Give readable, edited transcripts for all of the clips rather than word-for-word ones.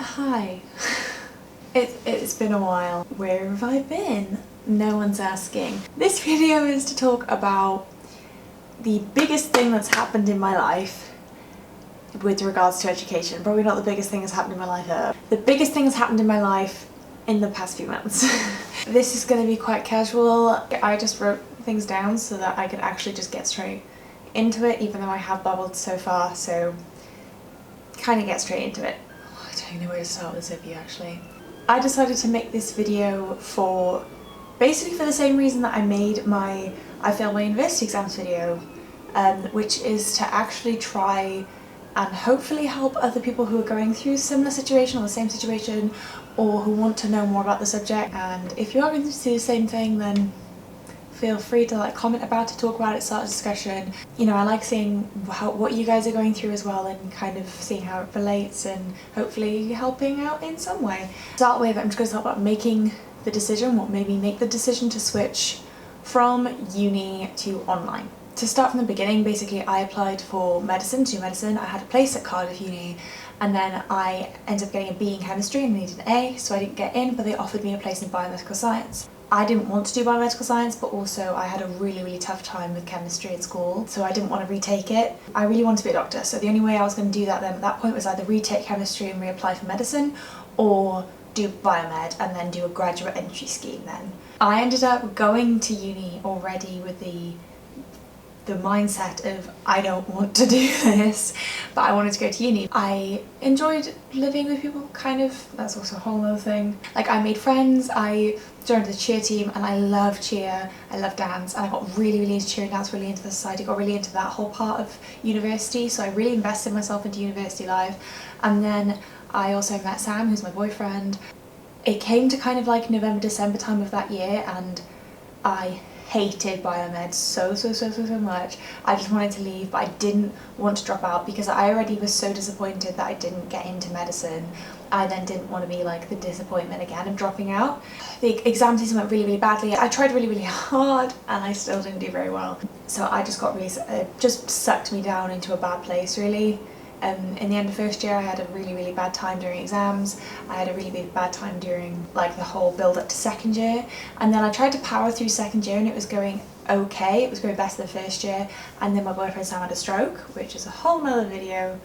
Hi. It's been a while. Where have I been? No one's asking. This video is to talk about the biggest thing that's happened in my life with regards to education. Probably not the biggest thing that's happened in my life ever. The biggest thing that's happened in my life in the past few months. This is going to be quite casual. I just wrote things down so that I could actually just get straight into it, even though I have babbled so far, so kind of get straight into it. I don't even know where to start with this with you actually. I decided to make this video for basically for the same reason that I made my I failed my university exams video, which is to actually try and hopefully help other people who are going through a similar situation or the same situation, or who want to know more about the subject. And if you are going to do the same thing, then feel free to comment about it, talk about it, start a discussion. You know, I like seeing what you guys are going through as well, and kind of seeing how it relates and hopefully helping out in some way. To start with, I'm just going to talk about making the decision, what made me make the decision to switch from uni to online. To start from the beginning, basically I applied for medicine, to do medicine. I had a place at Cardiff Uni, and then I ended up getting a B in chemistry and needed an A, so I didn't get in, but they offered me a place in biomedical science. I didn't want to do biomedical science, but also I had a really tough time with chemistry at school, so I didn't want to retake it. I really wanted to be a doctor, so the only way I was going to do that then at that point was either retake chemistry and reapply for medicine, or do biomed and then do a graduate entry scheme then. I ended up going to uni already with the mindset of I don't want to do this, but I wanted to go to uni. I enjoyed living with people, kind of. That's also a whole other thing. Like, I made friends, I joined the cheer team, and I love cheer, I love dance, and I got really into cheer and dance, really into the society, got really into that whole part of university, so I really invested myself into university life. And then I also met Sam, who's my boyfriend. It came to kind of like November, December time of that year, and I hated biomed so much. I just wanted to leave, but I didn't want to drop out because I already was so disappointed that I didn't get into medicine. I then didn't want to be like the disappointment again of dropping out. The exam season went really badly. I tried really hard and I still didn't do very well. So I just got really, it just sucked me down into a bad place really. In the end of first year I had a really bad time during exams. I had a really bad time during like the whole build up to second year, and then I tried to power through second year and it was going okay, it was going better than first year, and then my boyfriend Sam had a stroke, which is a whole nother video.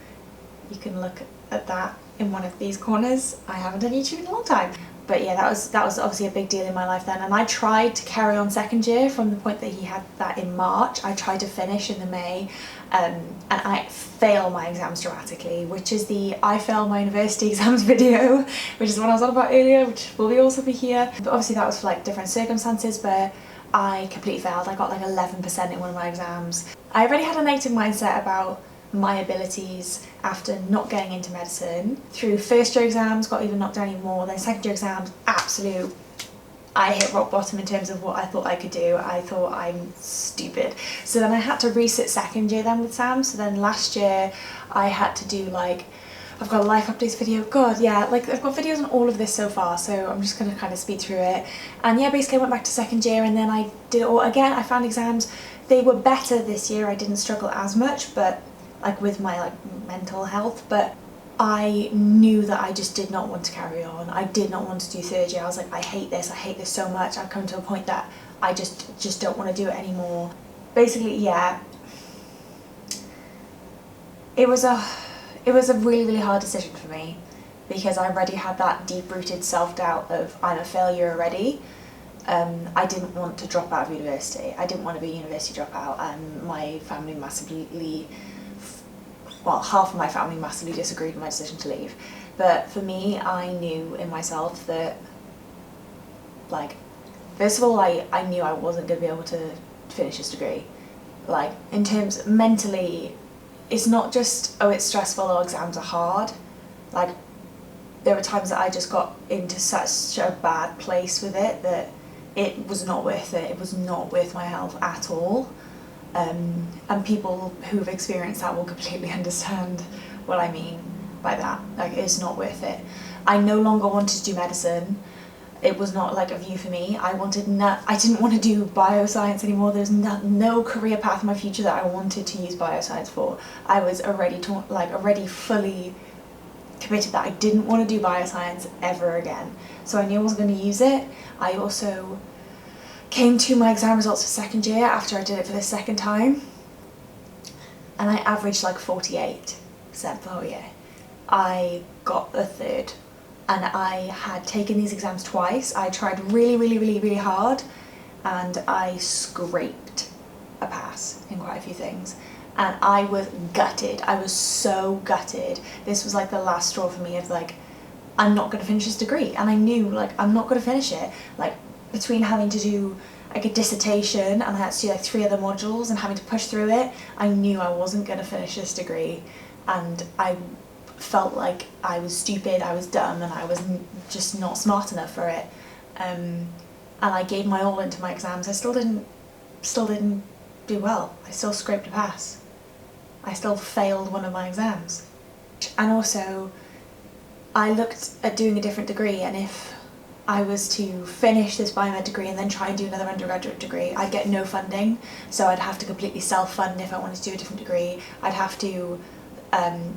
You can look at that in one of these corners. I haven't done YouTube in a long time. But yeah, that was obviously a big deal in my life then, and I tried to carry on second year from the point that he had that in March. I tried to finish in the May, and I failed my exams dramatically, which is the I failed my university exams video, which is what I was on about earlier, which will also be here. But obviously that was for like different circumstances, but I completely failed. I got like 11% in one of my exams. I already had a negative mindset about my abilities after not getting into medicine. Through first year exams, got even knocked down even more. Then second year exams, I hit rock bottom in terms of what I thought I could do. I thought I'm stupid. So then I had to resit second year then with Sam. So then last year I had to do like, I've got a life updates video. God, yeah, like I've got videos on all of this so far, so I'm just gonna kind of speed through it. And yeah, basically I went back to second year and then I did it all again. I found exams, they were better this year. I didn't struggle as much, but like with my like mental health, but I knew that I just did not want to carry on. I did not want to do third year. I was like, I hate this so much. I've come to a point that I just don't want to do it anymore. Basically, yeah, it was a really hard decision for me because I already had that deep-rooted self-doubt of I'm a failure already. I didn't want to drop out of university. I didn't want to be a university dropout, and my family half of my family massively disagreed with my decision to leave. But for me, I knew in myself that, like, first of all, I knew I wasn't going to be able to finish this degree. Like, in terms, mentally, it's not just, oh, it's stressful or exams are hard. Like, there were times that I just got into such a bad place with it that it was not worth it. It was not worth my health at all. And people who've experienced that will completely understand what I mean by that. Like, it's not worth it. I no longer wanted to do medicine. It was not like a view for me. I didn't want to do bioscience anymore. There's no career path in my future that I wanted to use bioscience for. I was already fully committed that I didn't want to do bioscience ever again. So I knew I wasn't going to use it. I also came to my exam results for second year after I did it for the second time, and I averaged like 48% for the whole year. I got a third, and I had taken these exams twice. I tried really hard, and I scraped a pass in quite a few things. And I was gutted. I was so gutted. This was like the last straw for me of like, I'm not going to finish this degree. And I knew like I'm not going to finish it. Like between having to do like a dissertation and I had to do like 3 other modules and having to push through it, I knew I wasn't going to finish this degree. And I felt like I was stupid, I was dumb, and I was just not smart enough for it. And I gave my all into my exams. I still didn't do well. I still scraped a pass. I still failed one of my exams. And also, I looked at doing a different degree, and if I was to finish this biomed degree and then try and do another undergraduate degree, I'd get no funding, so I'd have to completely self-fund if I wanted to do a different degree. I'd have to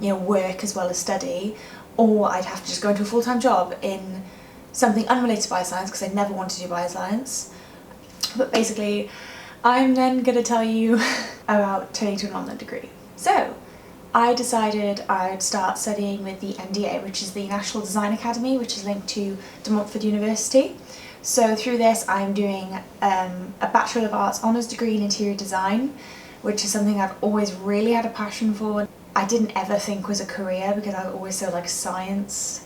work as well as study, or I'd have to just go into a full-time job in something unrelated to bioscience because I never wanted to do bioscience. But basically, I'm then going to tell you about turning to an online degree. So, I decided I'd start studying with the NDA, which is the National Design Academy, which is linked to De Montfort University. So through this I'm doing a Bachelor of Arts Honours degree in Interior Design, which is something I've always really had a passion for. I didn't ever think was a career because I was always so like science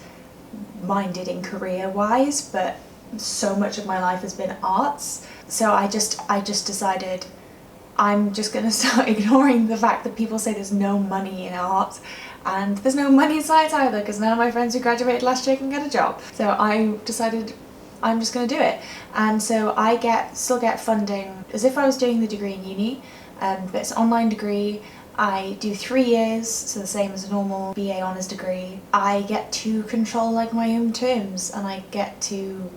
minded in career wise, but so much of my life has been arts. So I just decided I'm just going to start ignoring the fact that people say there's no money in art, and there's no money in science either because none of my friends who graduated last year can get a job. So I decided I'm just going to do it, and so I still get funding as if I was doing the degree in uni, but it's an online degree. I do 3 years, so the same as a normal BA honours degree. I get to control like my own terms, and I get to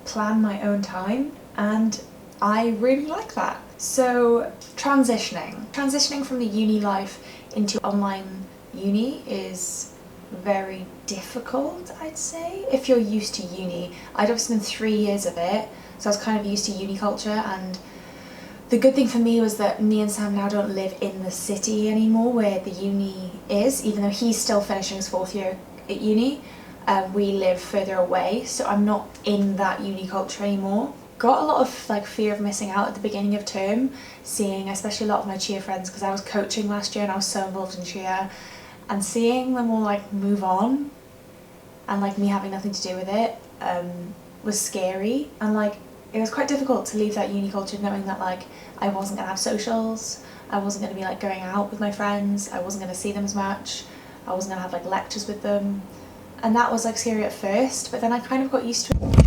plan my own time, and I really like that. So transitioning from the uni life into online uni is very difficult, I'd say. If you're used to uni, I'd obviously done 3 years of it, so I was kind of used to uni culture, and the good thing for me was that me and Sam now don't live in the city anymore where the uni is, even though he's still finishing his 4th year at uni. We live further away, so I'm not in that uni culture anymore. Got a lot of like fear of missing out at the beginning of term, seeing especially a lot of my cheer friends, because I was coaching last year and I was so involved in cheer, and seeing them all like move on and like me having nothing to do with it was scary, and like it was quite difficult to leave that uni culture knowing that like I wasn't going to have socials, I wasn't going to be like going out with my friends, I wasn't going to see them as much, I wasn't going to have like lectures with them, and that was like scary at first, but then I kind of got used to it.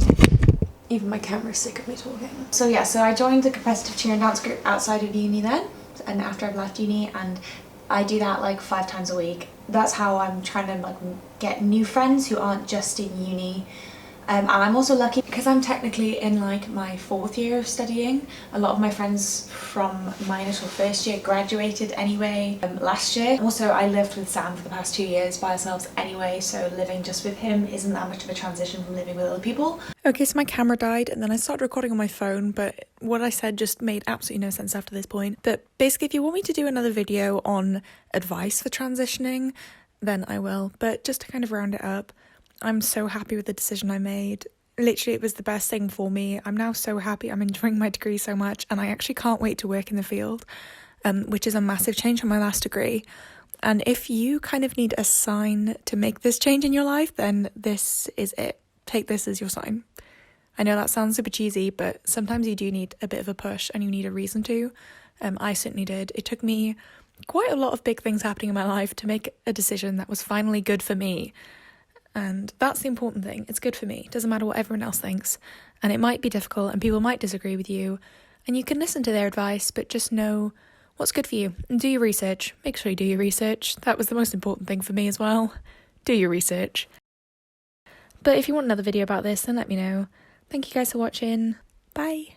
Even my camera's sick of me talking. So yeah, so I joined a competitive cheer and dance group outside of uni then, and after I've left uni, and I do that like 5 times a week. That's how I'm trying to like get new friends who aren't just in uni. And I'm also lucky because I'm technically in like my 4th year of studying. A lot of my friends from my initial 1st year graduated anyway last year. Also, I lived with Sam for the past 2 years by ourselves anyway, so living just with him isn't that much of a transition from living with other people. Okay, so my camera died and then I started recording on my phone, but what I said just made absolutely no sense after this point. But basically, if you want me to do another video on advice for transitioning, then I will. But just to kind of round it up, I'm so happy with the decision I made. Literally, it was the best thing for me. I'm now so happy. I'm enjoying my degree so much, and I actually can't wait to work in the field, which is a massive change from my last degree. And if you kind of need a sign to make this change in your life, then this is it. Take this as your sign. I know that sounds super cheesy, but sometimes you do need a bit of a push and you need a reason to. I certainly did. It took me quite a lot of big things happening in my life to make a decision that was finally good for me. And that's the important thing. It's good for me. It doesn't matter what everyone else thinks. And it might be difficult and people might disagree with you. And you can listen to their advice, but just know what's good for you. And do your research. Make sure you do your research. That was the most important thing for me as well. Do your research. But if you want another video about this, then let me know. Thank you guys for watching. Bye.